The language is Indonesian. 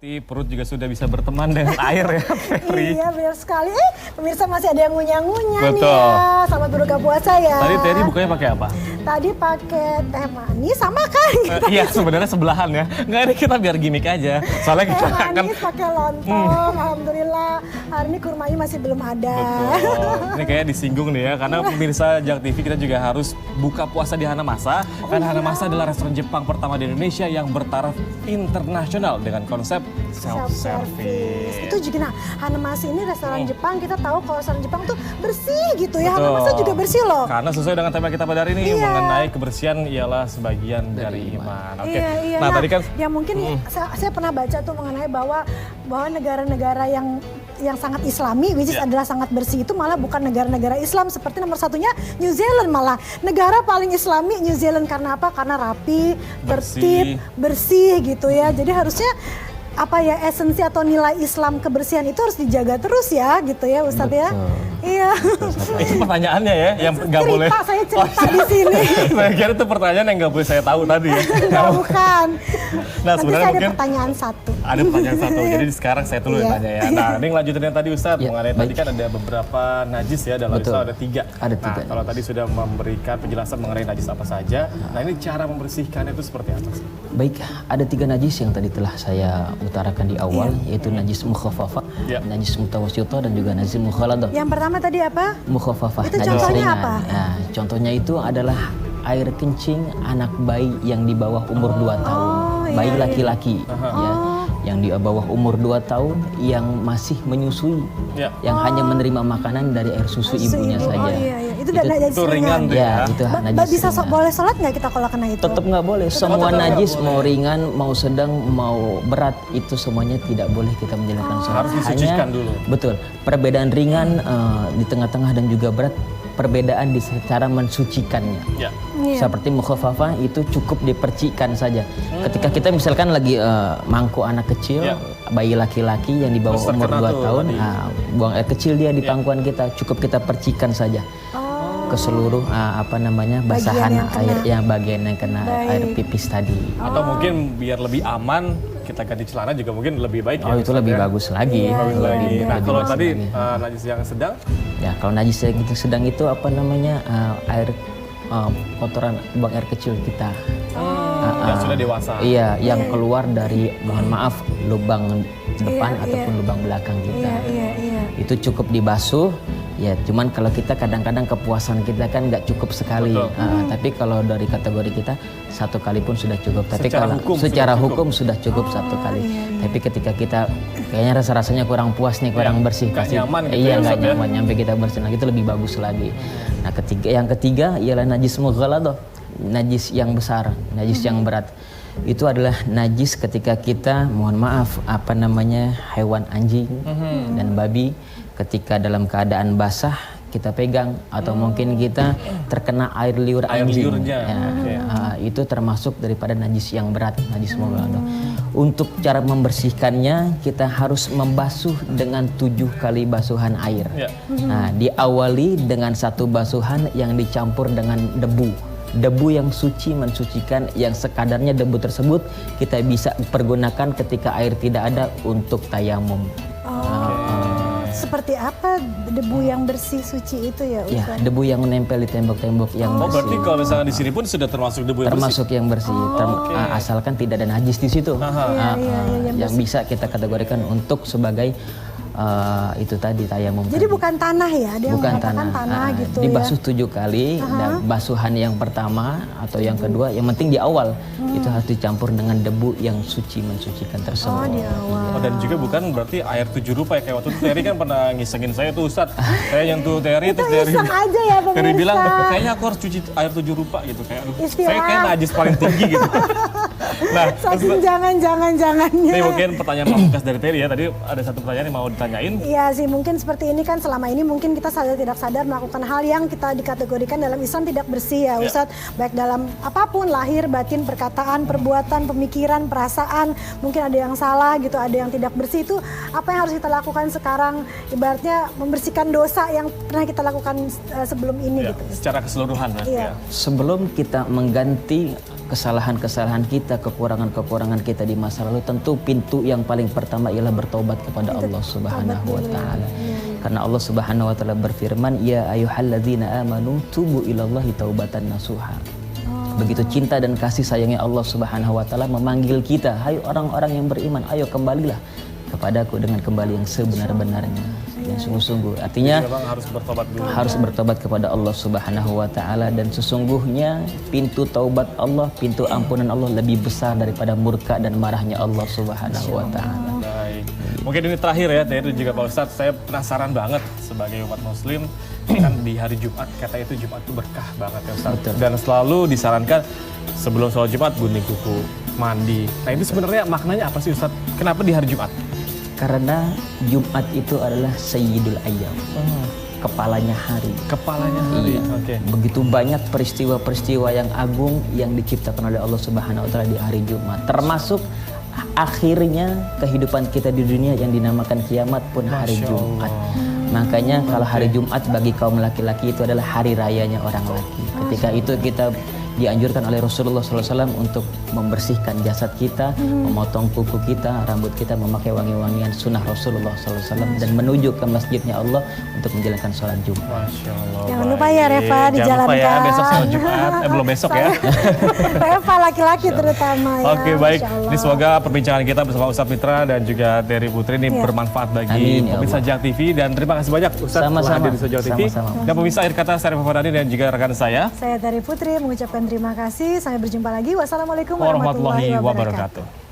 Perut juga sudah bisa berteman dengan air ya, Ferry. Iya, benar sekali. Pemirsa masih ada yang ngunyah-ngunyah nih Betul. ya. Selamat berbuka puasa ya. Tadi Terry bukanya pakai apa? Tadi pakai teh manis sama kan? Iya, sebenarnya sebelahan ya. Nggak ada, kita biar gimmick aja. Soalnya Teh kita akan... manis pakai lontong. Alhamdulillah. Hari ini kurmanya masih belum ada. Betul. Ini kayak disinggung nih ya, karena pemirsa Jak TV kita juga harus buka puasa di Hanamasa. Karena Hanamasa adalah restoran Jepang pertama di Indonesia yang bertaraf internasional dengan konsep self-service. Itu juga, nah Hanamasa ini restoran Jepang, kita tahu kalau restoran Jepang tuh bersih gitu ya. Betul. Hanamasa juga bersih loh. Karena sesuai dengan tema kita pada hari ini, Iya. mengenai kebersihan ialah sebagian dari iman. Oke. Iya, iya. Nah, tadi kan ya mungkin saya pernah baca tuh mengenai bahwa negara-negara yang sangat Islami, which is adalah sangat bersih, itu malah bukan negara-negara Islam. Seperti nomor satunya New Zealand, malah negara paling Islami New Zealand. Karena apa? Karena rapi, tertib, bersih gitu ya. Jadi harusnya apa ya, esensi atau nilai Islam kebersihan itu harus dijaga terus ya gitu ya Ustadz ya. Iya. itu pertanyaannya ya, yang nggak boleh. Saya cerita di sini. Saya kira itu pertanyaan yang nggak boleh saya tahu tadi ya. Enggak, bukan. Nah, Nanti sebenarnya saya ada mungkin pertanyaan satu. ada pertanyaan satu. Jadi sekarang saya dulu yang tanya ya. Nah, ini lanjutin yang tadi Ustadz, mengenai tadi kan ada beberapa najis ya, dalam Islam ada 3. Ada 3. Nah, kalau tadi sudah memberikan penjelasan mengenai najis apa saja, nah ini cara membersihkannya itu seperti apa sih? Baik, ada 3 najis yang tadi telah saya utarakan di awal, yaitu najis mukhafafah, najis mutawassithah, dan juga najis mukhaladah. Yang pertama tadi apa? Mukhafafah, Itu najis contohnya ringan. apa? Nah, contohnya itu adalah air kencing anak bayi yang di bawah umur 2 tahun. Bayi laki-laki ya, yang di bawah umur 2 tahun yang masih menyusui, yang hanya menerima makanan dari air susu ibunya saja. Itu najis ringan. Ya, itu najis Bisa ringan. boleh sholat nggak kita kalau kena itu? Tetap nggak boleh. Semua najis mau ringan, mau sedang, mau berat, itu semuanya tidak boleh kita menjalankan sholat. Harus disucikan dulu. Betul. Perbedaan ringan di tengah-tengah dan juga berat, perbedaan di cara mensucikannya. Seperti mukhafafah itu cukup dipercikan saja. Ketika kita misalkan lagi mangku anak kecil, bayi laki-laki yang di bawah umur 2 tahun, buang air kecil dia di pangkuan kita, cukup kita percikan saja. Ke seluruh basahan air bagian yang kena air pipis tadi. Atau mungkin biar lebih aman kita ganti celana juga mungkin lebih baik ya. Oh, itu lebih bagus lagi. Nah, kalau tadi najis yang sedang? Ya, kalau najis yang sedang itu air kotoran buang air kecil kita. Yang sudah dewasa. Iya, yang keluar dari, mohon maaf, lubang depan ataupun lubang belakang kita. Itu cukup dibasuh. Ya, cuman kalau kita kadang-kadang kepuasan kita kan nggak cukup sekali. Tapi kalau dari kategori kita 1 kali pun sudah cukup. Tapi secara hukum sudah cukup 1 kali. Tapi ketika kita kayaknya rasanya kurang puas nih, kurang bersih, nggak nyaman gitu. Iya, nggak nyaman, nyampe kita bersih, nah itu lebih bagus lagi. Nah, yang ketiga ialah najis mughaladah, najis yang besar, najis yang berat. Itu adalah najis ketika kita, mohon maaf, hewan anjing dan babi, ketika dalam keadaan basah kita pegang, atau mungkin kita terkena air liur anjing, itu termasuk daripada najis yang berat, najis mughaladah. Untuk cara membersihkannya, kita harus membasuh dengan 7 kali basuhan air. Nah, diawali dengan 1 basuhan yang dicampur dengan debu yang suci, mensucikan, yang sekadarnya debu tersebut kita bisa pergunakan ketika air tidak ada untuk tayamum. Seperti apa debu yang bersih suci itu ya Ustaz? Ya, debu yang menempel di tembok-tembok yang bersih. Berarti kalau misalnya di sini pun sudah termasuk debu yang termasuk yang bersih, asalkan tidak ada najis di situ. Yang bisa kita kategorikan untuk sebagai itu tadi tayamum. Jadi bukan tanah ya? Dia bukan tanah gitu dibasuh ya? 7 kali. Dan basuhan yang pertama atau yang kedua, yang penting di awal itu harus dicampur dengan debu yang suci, mensucikan tersebut. Di awal. Dan juga bukan berarti air 7 rupa ya, kayak waktu itu Terry kan pernah ngisengin saya tuh Ustadz. Saya yang tuh Terry, terus Terry aja ya pemirsa. Terry bilang kayaknya aku harus cuci air 7 rupa gitu, kayak saya kayak najis paling tinggi gitu. Nah, saking jangan-jangannya. Ini mungkin pertanyaan pamungkas dari Terry ya. Tadi ada satu pertanyaan yang mau ditanyain. Iya sih, mungkin seperti ini kan, selama ini mungkin kita sadar tidak sadar melakukan hal yang kita dikategorikan dalam Islam tidak bersih ya Ustadz. Baik dalam apapun, lahir, batin, perkataan, perbuatan, pemikiran, perasaan. Mungkin ada yang salah gitu, ada yang tidak bersih. Itu apa yang harus kita lakukan sekarang? Ibaratnya membersihkan dosa yang pernah kita lakukan sebelum ini gitu. Secara keseluruhan berarti ya. Sebelum kita mengganti kesalahan-kesalahan kita, kekurangan-kekurangan kita di masa lalu, tentu pintu yang paling pertama ialah bertobat kepada Allah Subhanahu wa taala. Karena Allah Subhanahu wa taala berfirman, "Ya ayyuhalladzina amanu tubu ilallahi taubatan nasuha." Begitu cinta dan kasih sayangnya Allah Subhanahu wa taala memanggil kita, "Hai orang-orang yang beriman, ayo kembalilah kepadaku dengan kembali yang sebenar-benarnya." Yang sungguh-sungguh. Artinya Jadi, Bang, harus bertobat dulu. harus bertobat kepada Allah Subhanahu wa taala, dan sesungguhnya pintu taubat Allah, pintu ampunan Allah lebih besar daripada murka dan marahnya Allah Subhanahu wa taala. Baik. Mungkin ini terakhir ya, Teh, dan juga Pak Ustadz, saya penasaran banget sebagai umat muslim, kan di hari Jumat, kata itu Jumat itu berkah banget ya Ustadz. Betul. Dan selalu disarankan sebelum sholat Jumat gunting kuku, mandi. Nah itu sebenarnya maknanya apa sih Ustadz? Kenapa di hari Jumat? Karena Jumat itu adalah Sayyidul Ayyam, kepalanya hari. Kepalanya hari. Iya. Oke. Begitu banyak peristiwa-peristiwa yang agung yang diciptakan oleh Allah Subhanahu wa taala di hari Jumat. Termasuk akhirnya kehidupan kita di dunia yang dinamakan kiamat pun hari Masya Jumat. Allah. Makanya kalau hari Jumat bagi kaum laki-laki itu adalah hari rayanya orang laki. Ketika itu kita dianjurkan oleh Rasulullah SAW untuk membersihkan jasad kita, memotong kuku kita, rambut kita, memakai wangi-wangian sunnah Rasulullah SAW, dan menuju ke masjidnya Allah untuk menjalankan sholat Jumat. Masya Allah. Jangan lupa ya Reva Jangan dijalankan. lupa ya besok sholat Jumat. Belum besok ya. Reva laki-laki terutama ya. Oke, baik. Masya Allah. Ini semoga perbincangan kita bersama Ustadz Mitra dan juga Terry Putri ini bermanfaat bagi Amin, ya pemirsa Allah. JAK TV, dan terima kasih banyak Ustadz telah Sama-sama. hadir di JAK TV. Sama-sama. Dan pemirsa, akhir kata saya Reva Fardani dan juga rekan saya. Saya Terry Putri mengucapkan terima kasih. Sampai berjumpa lagi. Wassalamualaikum Warahmatullahi warahmatullahi wabarakatuh. wabarakatuh.